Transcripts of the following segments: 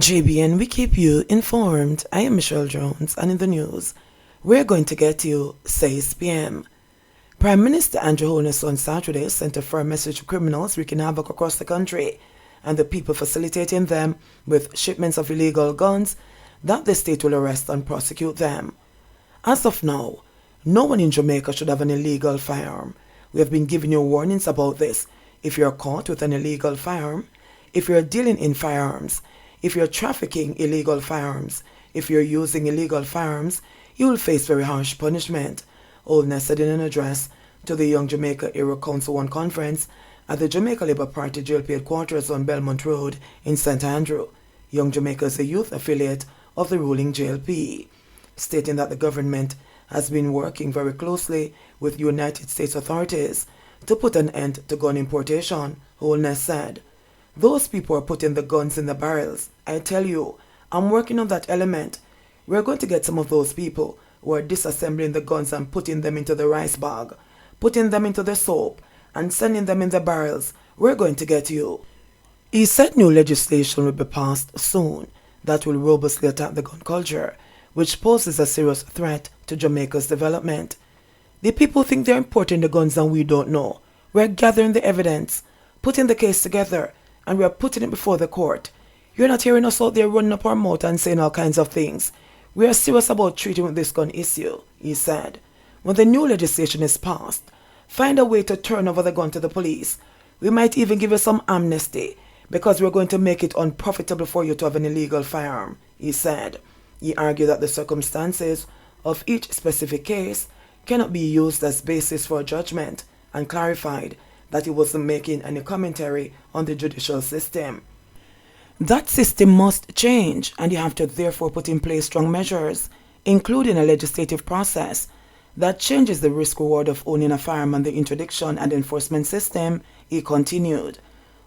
JBN, we keep you informed. I am Michelle Jones, and in the news, we're going to get you 6 p.m. Prime Minister Andrew Holness on Saturday sent a firm message to criminals wreaking havoc across the country and the people facilitating them with shipments of illegal guns that the state will arrest and prosecute them. As of now, no one in Jamaica should have an illegal firearm. We have been giving you warnings about this. If you're caught with an illegal firearm, if you're dealing in firearms, if you're trafficking illegal firearms, if you're using illegal firearms, you will face very harsh punishment, Holness said in an address to the Young Jamaica Era Council 1 conference at the Jamaica Labour Party JLP headquarters on Belmont Road in St. Andrew. Young Jamaica is a youth affiliate of the ruling JLP, stating that the government has been working very closely with United States authorities to put an end to gun importation, Holness said. Those people are putting the guns in the barrels. I tell you, I'm working on that element. We're going to get some of those people who are disassembling the guns and putting them into the rice bag, putting them into the soap, and sending them in the barrels. We're going to get you. He said new legislation will be passed soon that will robustly attack the gun culture, which poses a serious threat to Jamaica's development. The people think they're importing the guns and we don't know. We're gathering the evidence, putting the case together, and we are putting it before the court. You're not hearing us out there running up our mouth and saying all kinds of things. We are serious about treating with this gun issue, he said. When the new legislation is passed, find a way to turn over the gun to the police. We might even give you some amnesty because we're going to make it unprofitable for you to have an illegal firearm, he said. He argued that the circumstances of each specific case cannot be used as basis for judgment and clarified that he wasn't making any commentary on the judicial system. That system must change, and you have to therefore put in place strong measures, including a legislative process that changes the risk-reward of owning a firearm and the interdiction and enforcement system, he continued.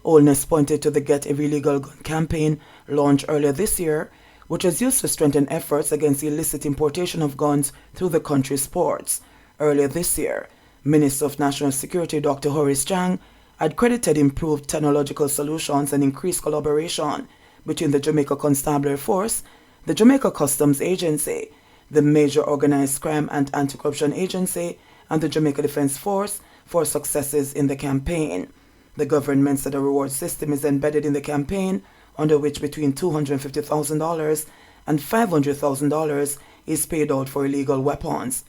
Holness pointed to the Get Every Legal Gun campaign launched earlier this year, which was used to strengthen efforts against illicit importation of guns through the country's ports. Earlier this year, Minister of National Security Dr. Horace Chang had credited improved technological solutions and increased collaboration between the Jamaica Constabulary Force, the Jamaica Customs Agency, the Major Organized Crime and Anti-Corruption Agency, and the Jamaica Defense Force for successes in the campaign. The government said a reward system is embedded in the campaign, under which between $250,000 and $500,000 is paid out for illegal weapons.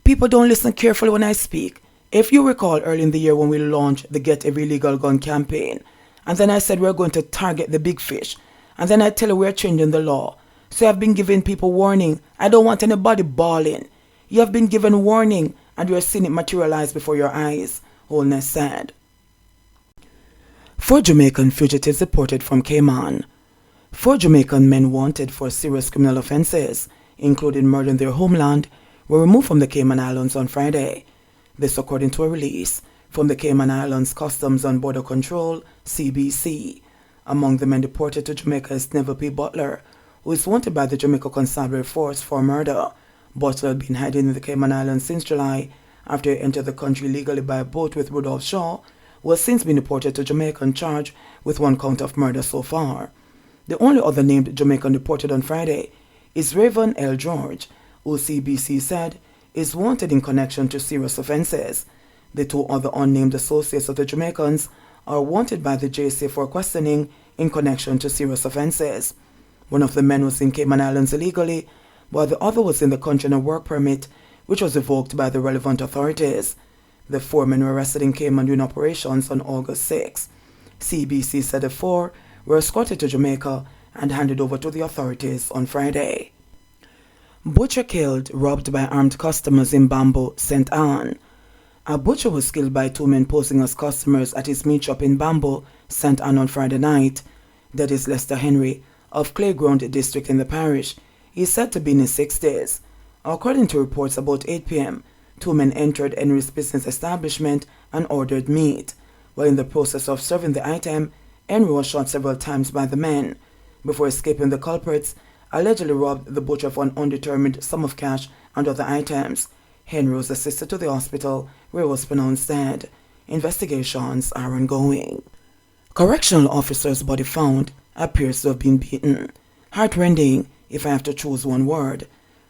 People don't listen carefully when I speak. If you recall early in the year when we launched the Get Every Legal Gun campaign, and then I said we're going to target the big fish, and then I tell you we're changing the law. So I've been giving people warning. I don't want anybody bawling. You have been given warning, and you're seeing it materialize before your eyes, Holness said. 4 Jamaican fugitives deported from Cayman. 4 Jamaican men wanted for serious criminal offenses, including murder in their homeland, were removed from the Cayman Islands on Friday. This according to a release from the Cayman Islands Customs and Border Control, CBC. Among the men deported to Jamaica is Neville P. Butler, who is wanted by the Jamaica Constabulary Force for murder. Butler had been hiding in the Cayman Islands since July after he entered the country illegally by boat with Rudolph Shaw, who has since been deported to Jamaica and charged with 1 count of murder so far. The only other named Jamaican deported on Friday is Raven L. George, who CBC said is wanted in connection to serious offenses. The 2 other unnamed associates of the Jamaicans are wanted by the JSA for questioning in connection to serious offenses. One of the men was in Cayman Islands illegally, while the other was in the country on a work permit, which was revoked by the relevant authorities. The 4 men were arrested in Cayman during operations on August 6. CBC said the 4 were escorted to Jamaica and handed over to the authorities on Friday. Butcher killed, robbed by armed customers in Bamboo, St. Anne. A butcher was killed by 2 men posing as customers at his meat shop in Bamboo, St. Anne on Friday night. That is Lester Henry of Clayground District in the parish. He is said to be in his 60s. According to reports, about 8 p.m., 2 men entered Henry's business establishment and ordered meat. While in the process of serving the item, Henry was shot several times by the men. Before escaping, the culprits allegedly robbed the butcher for an undetermined sum of cash and other items. Henry was assisted to the hospital where he was pronounced dead. Investigations are ongoing. Correctional officer's body found appears to have been beaten. Heartrending, if I have to choose one word.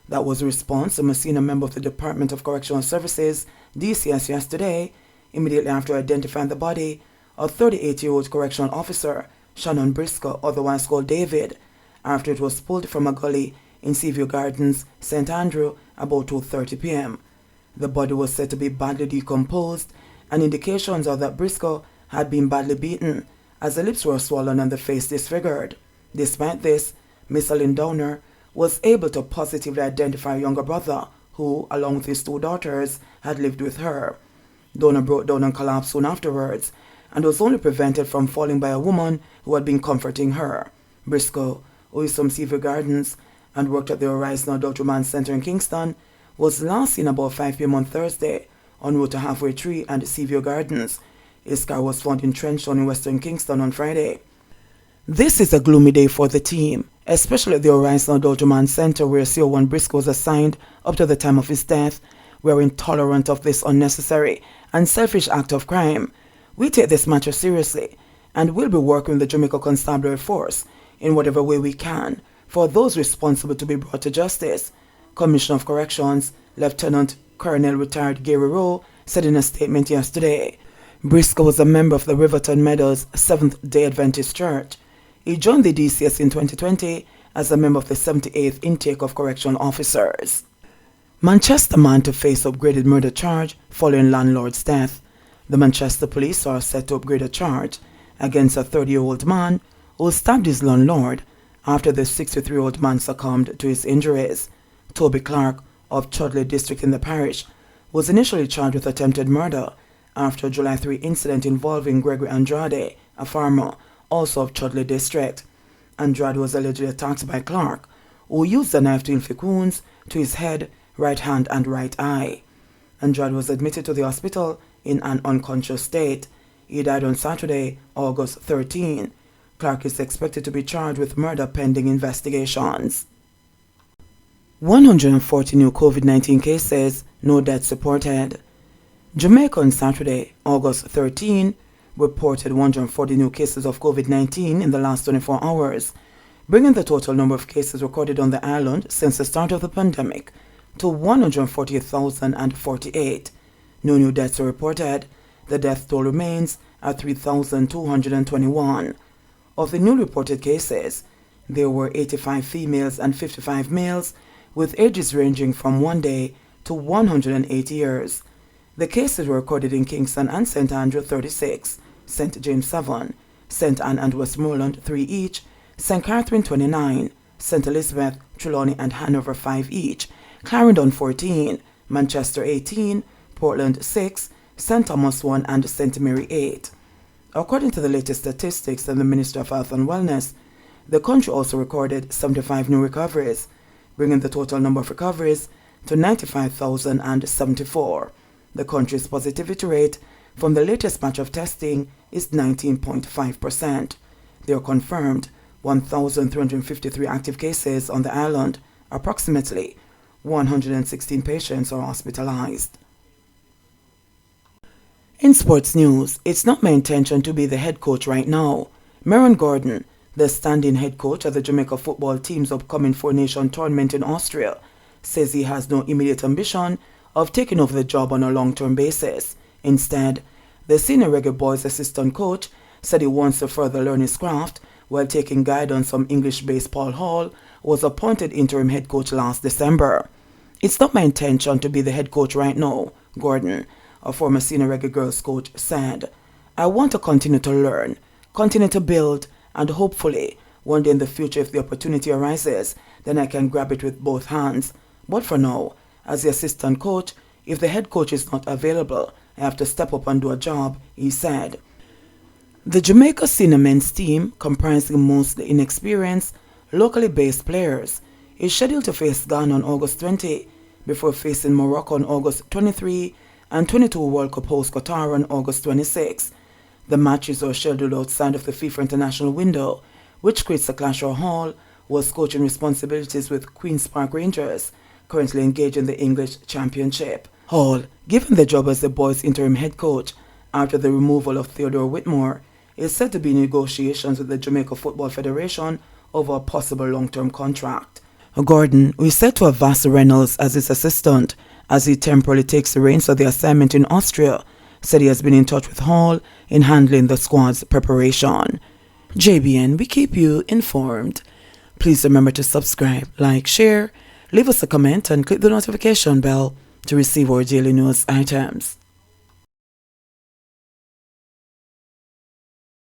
That was the response from a senior member of the Department of Correctional Services, DCS, yesterday, immediately after identifying the body of 38-year-old correctional officer Shannon Briscoe, otherwise called David, after it was pulled from a gully in Seaview Gardens, St. Andrew, about 2:30 p.m. The body was said to be badly decomposed, and indications are that Briscoe had been badly beaten, as the lips were swollen and the face disfigured. Despite this, Miss Lynn Downer was able to positively identify a younger brother who, along with his two daughters, had lived with her. Downer broke down and collapsed soon afterwards, and was only prevented from falling by a woman who had been comforting her. Briscoe, who is from Seaview Gardens and worked at the Horizon Adult Remand Center in Kingston, was last seen about 5 p.m. on Thursday en route to Halfway Tree and Seaview Gardens. His car was found in Trenchtown in Western Kingston on Friday. This is a gloomy day for the team, especially at the Horizon Adult Remand Center where CO1 Briscoe was assigned up to the time of his death. We are intolerant of this unnecessary and selfish act of crime. We take this matter seriously and will be working with the Jamaica Constabulary Force in whatever way we can for those responsible to be brought to justice, Commissioner of Corrections, Lieutenant Colonel retired Gary Rowe, said in a statement yesterday. Briscoe was a member of the Riverton Meadows Seventh-day Adventist Church. He joined the DCS in 2020 as a member of the 78th intake of correctional officers. Manchester man to face upgraded murder charge following landlord's death. The Manchester police are set to upgrade a charge against a 30-year-old man who stabbed his landlord after the 63-year-old man succumbed to his injuries. Toby Clark of Chudley District in the parish was initially charged with attempted murder after a July 3 incident involving Gregory Andrade, a farmer, also of Chudley District. Andrade was allegedly attacked by Clark, who used a knife to inflict wounds to his head, right hand and right eye. Andrade was admitted to the hospital in an unconscious state. He died on Saturday, August 13. Clark is expected to be charged with murder pending investigations. 140 new COVID-19 cases, no deaths reported. Jamaica on Saturday, August 13, reported 140 new cases of COVID-19 in the last 24 hours, bringing the total number of cases recorded on the island since the start of the pandemic to 148,048. No new deaths were reported. The death toll remains at 3,221. Of the new reported cases, there were 85 females and 55 males, with ages ranging from 1 day to 108 years. The cases were recorded in Kingston and St. Andrew 36, St. James 7, St. Anne and Westmoreland 3 each, St. Catherine 29, St. Elizabeth, Trelawney and Hanover 5 each, Clarendon 14, Manchester 18, Portland 6, St. Thomas 1 and St. Mary 8. According to the latest statistics from the Ministry of Health and Wellness, the country also recorded 75 new recoveries, bringing the total number of recoveries to 95,074. The country's positivity rate from the latest batch of testing is 19.5%. There are confirmed 1,353 active cases on the island. Approximately 116 patients are hospitalized. In sports news, it's not my intention to be the head coach right now. Meron Gordon, the standing head coach of the Jamaica football team's upcoming Four-Nation tournament in Austria, says he has no immediate ambition of taking over the job on a long-term basis. Instead, the senior Reggae Boys assistant coach said he wants to further learn his craft while taking guidance from English-based Paul Hall, who was appointed interim head coach last December. It's not my intention to be the head coach right now, Gordon, a former senior Reggae girls coach, said. I want to continue to learn, continue to build, and hopefully, one day in the future if the opportunity arises, then I can grab it with both hands. But for now, as the assistant coach, if the head coach is not available, I have to step up and do a job, he said. The Jamaica senior men's team, comprising mostly inexperienced, locally based players, is scheduled to face Ghana on August 20, before facing Morocco on August 23 and 22 World Cup host Qatar on August 26. The matches are scheduled outside of the FIFA international window, which creates a clash. Hall was coaching responsibilities with Queen's Park Rangers, currently engaged in the English Championship. Hall, given the job as the boys' interim head coach after the removal of Theodore Whitmore, is said to be in negotiations with the Jamaica Football Federation over a possible long-term contract. Gordon, who is said to have Vassar Reynolds as his assistant as he temporarily takes the reins of the assignment in Austria, said he has been in touch with Hall in handling the squad's preparation. JBN, we keep you informed. Please remember to subscribe, like, share, leave us a comment and click the notification bell to receive our daily news items.